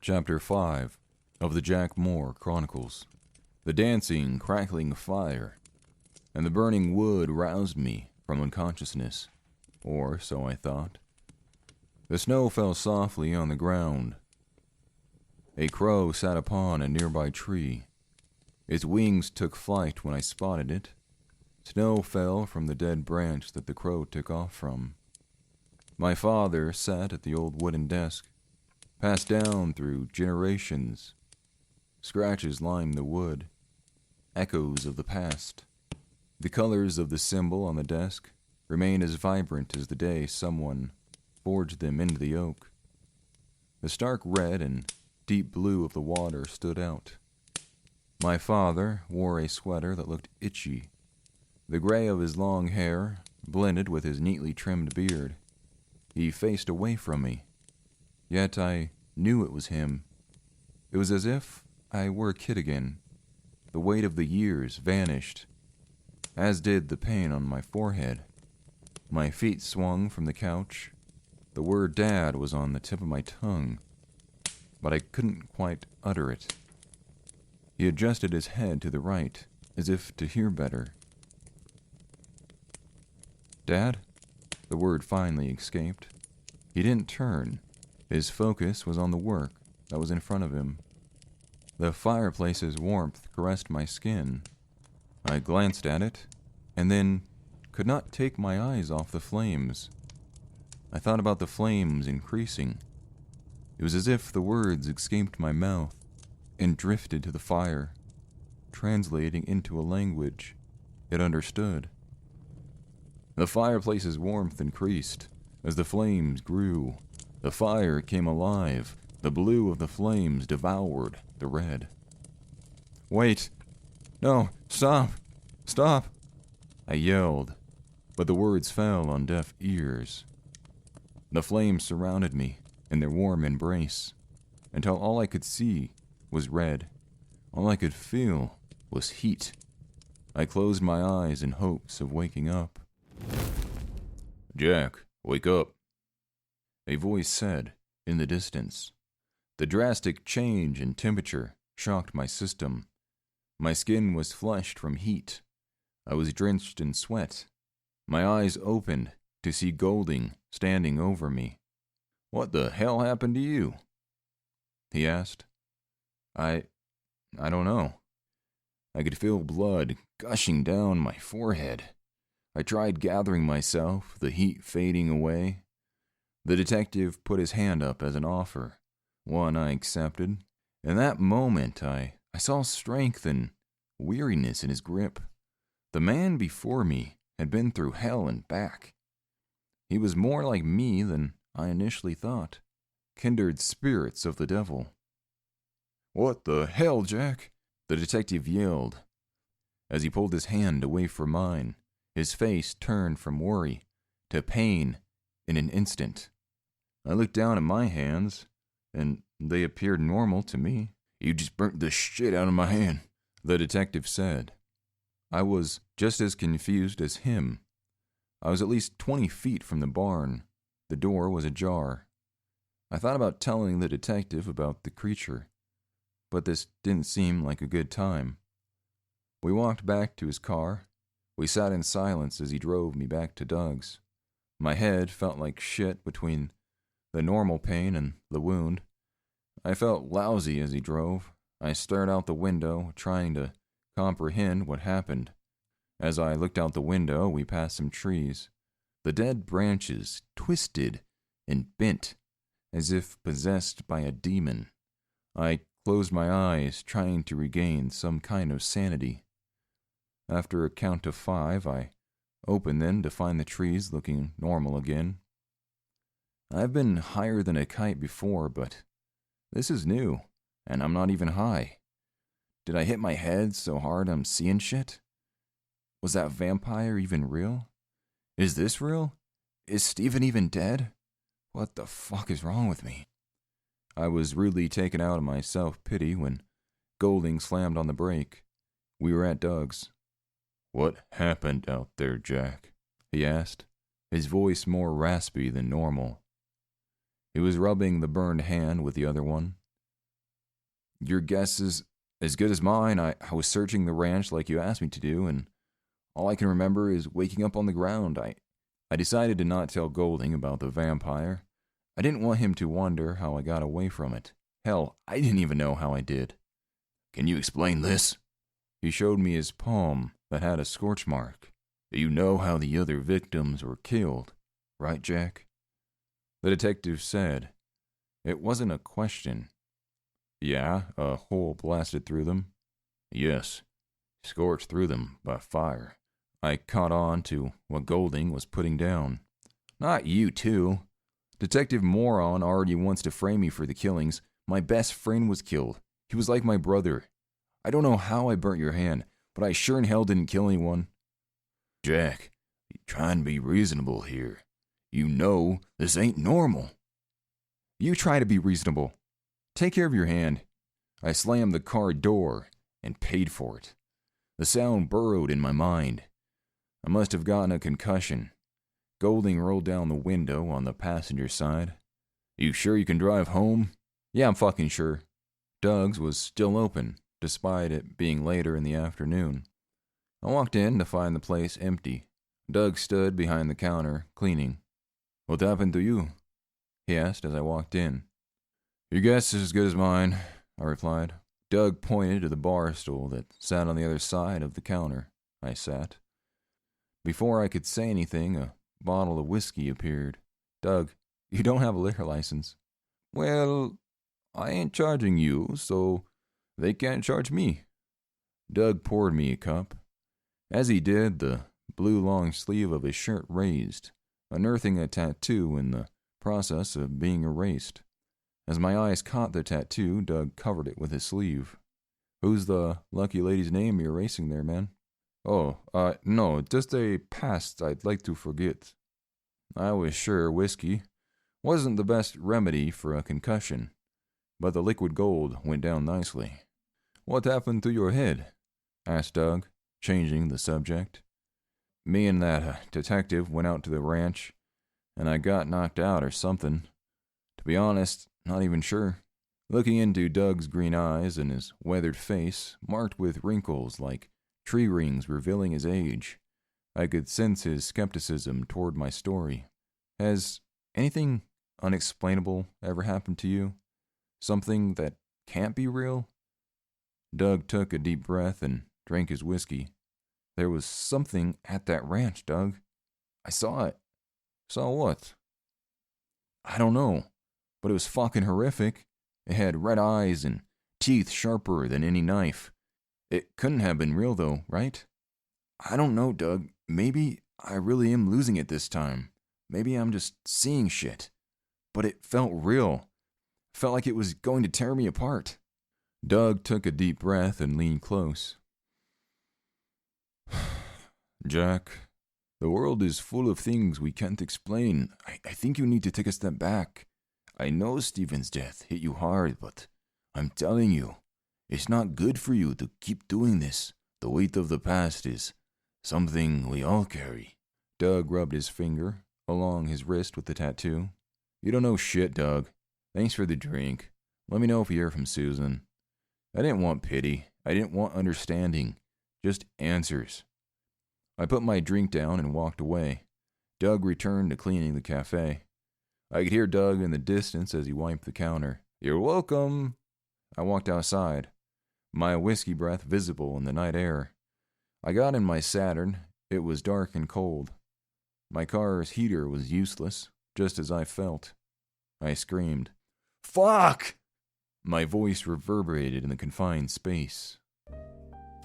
Chapter 5 of the Jack Moor Chronicles. The dancing, crackling fire, and the burning wood roused me from unconsciousness, or so I thought. The snow fell softly on the ground. A crow sat upon a nearby tree. Its wings took flight when I spotted it. Snow fell from the dead branch that the crow took off from. My father sat at the old wooden desk, passed down through generations. Scratches lined the wood, echoes of the past. The colors of the symbol on the desk remained as vibrant as the day someone forged them into the oak. The stark red and deep blue of the water stood out. My father wore a sweater that looked itchy. The gray of his long hair blended with his neatly trimmed beard. He faced away from me, yet I knew it was him. It was as if I were a kid again. The weight of the years vanished, as did the pain on my forehead. My feet swung from the couch. The word Dad was on the tip of my tongue, but I couldn't quite utter it. He adjusted his head to the right, as if to hear better. Dad? The word finally escaped. He didn't turn. His focus was on the work that was in front of him. The fireplace's warmth caressed my skin. I glanced at it, and then could not take my eyes off the flames. I thought about the flames increasing. It was as if the words escaped my mouth and drifted to the fire, translating into a language it understood. The fireplace's warmth increased as the flames grew. The fire came alive. The blue of the flames devoured the red. Wait! No! Stop! Stop! I yelled, but the words fell on deaf ears. The flames surrounded me in their warm embrace, until all I could see was red. All I could feel was heat. I closed my eyes in hopes of waking up. Jack, wake up, a voice said in the distance. The drastic change in temperature shocked my system. My skin was flushed from heat. I was drenched in sweat. My eyes opened to see Golding standing over me. What the hell happened to you? He asked. I don't know. I could feel blood gushing down my forehead. I tried gathering myself, the heat fading away. The detective put his hand up as an offer, one I accepted. In that moment, I saw strength and weariness in his grip. The man before me had been through hell and back. He was more like me than I initially thought, kindred spirits of the devil. What the hell, Jack? The detective yelled as he pulled his hand away from mine. His face turned from worry to pain in an instant. I looked down at my hands, and they appeared normal to me. You just burnt the shit out of my hand, the detective said. I was just as confused as him. I was at least 20 feet from the barn. The door was ajar. I thought about telling the detective about the creature, but this didn't seem like a good time. We walked back to his car. We sat in silence as he drove me back to Doug's. My head felt like shit between the normal pain and the wound. I felt lousy as he drove. I stared out the window, trying to comprehend what happened. As I looked out the window, we passed some trees. The dead branches twisted and bent, as if possessed by a demon. I closed my eyes, trying to regain some kind of sanity. After a count of 5, I opened them to find the trees looking normal again. I've been higher than a kite before, but this is new, and I'm not even high. Did I hit my head so hard I'm seeing shit? Was that vampire even real? Is this real? Is Stephen even dead? What the fuck is wrong with me? I was rudely taken out of my self-pity when Golding slammed on the brake. We were at Doug's. What happened out there, Jack? He asked, his voice more raspy than normal. He was rubbing the burned hand with the other one. Your guess is as good as mine. I was searching the ranch like you asked me to do, and all I can remember is waking up on the ground. I decided to not tell Golding about the vampire. I didn't want him to wonder how I got away from it. Hell, I didn't even know how I did. Can you explain this? He showed me his palm that had a scorch mark. You know how the other victims were killed, right, Jack? The detective said. It wasn't a question. Yeah, a hole blasted through them. Yes, scorched through them by fire. I caught on to what Golding was putting down. Not you, too. Detective Moron already wants to frame me for the killings. My best friend was killed. He was like my brother. I don't know how I burnt your hand, but I sure in hell didn't kill anyone. Jack, you trying to be reasonable here. You know this ain't normal. You try to be reasonable. Take care of your hand. I slammed the car door and paid for it. The sound burrowed in my mind. I must have gotten a concussion. Golding rolled down the window on the passenger side. You sure you can drive home? Yeah, I'm fucking sure. Doug's was still open, despite it being later in the afternoon. I walked in to find the place empty. Doug stood behind the counter, cleaning. What happened to you? He asked as I walked in. Your guess is as good as mine, I replied. Doug pointed to the bar stool that sat on the other side of the counter. I sat. Before I could say anything, a bottle of whiskey appeared. Doug, you don't have a liquor license. Well, I ain't charging you, so they can't charge me. Doug poured me a cup. As he did, the blue long sleeve of his shirt raised, unearthing a tattoo in the process of being erased. As my eyes caught the tattoo, Doug covered it with his sleeve. Who's the lucky lady's name you're erasing there, man? Oh, no, just a past I'd like to forget. I was sure whiskey wasn't the best remedy for a concussion, but the liquid gold went down nicely. What happened to your head? Asked Doug, changing the subject. Me and that detective went out to the ranch, and I got knocked out or something. To be honest, not even sure. Looking into Doug's green eyes and his weathered face, marked with wrinkles like tree rings revealing his age, I could sense his skepticism toward my story. Has anything unexplainable ever happened to you? Something that can't be real? Doug took a deep breath and drank his whiskey. There was something at that ranch, Doug. I saw it. Saw what? I don't know, but it was fucking horrific. It had red eyes and teeth sharper than any knife. It couldn't have been real, though, right? I don't know, Doug. Maybe I really am losing it this time. Maybe I'm just seeing shit. But it felt real. Felt like it was going to tear me apart. Doug took a deep breath and leaned close. Jack, the world is full of things we can't explain. I think you need to take a step back. I know Stephen's death hit you hard, but I'm telling you, it's not good for you to keep doing this. The weight of the past is something we all carry. Doug rubbed his finger along his wrist with the tattoo. You don't know shit, Doug. Thanks for the drink. Let me know if you hear from Susan. I didn't want pity. I didn't want understanding. Just answers. I put my drink down and walked away. Doug returned to cleaning the cafe. I could hear Doug in the distance as he wiped the counter. You're welcome. I walked outside, my whiskey breath visible in the night air. I got in my Saturn. It was dark and cold. My car's heater was useless, just as I felt. I screamed, "Fuck!" My voice reverberated in the confined space.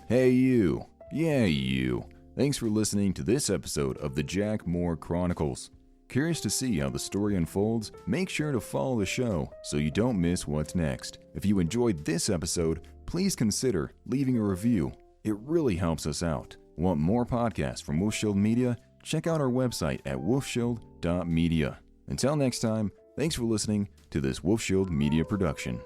Hey you. Yeah, you. Thanks for listening to this episode of the Jack Moor Chronicles. Curious to see how the story unfolds? Make sure to follow the show so you don't miss what's next. If you enjoyed this episode, please consider leaving a review. It really helps us out. Want more podcasts from WolfShield Media? Check out our website at wolfshield.media. Until next time, thanks for listening to this WolfShield Media production.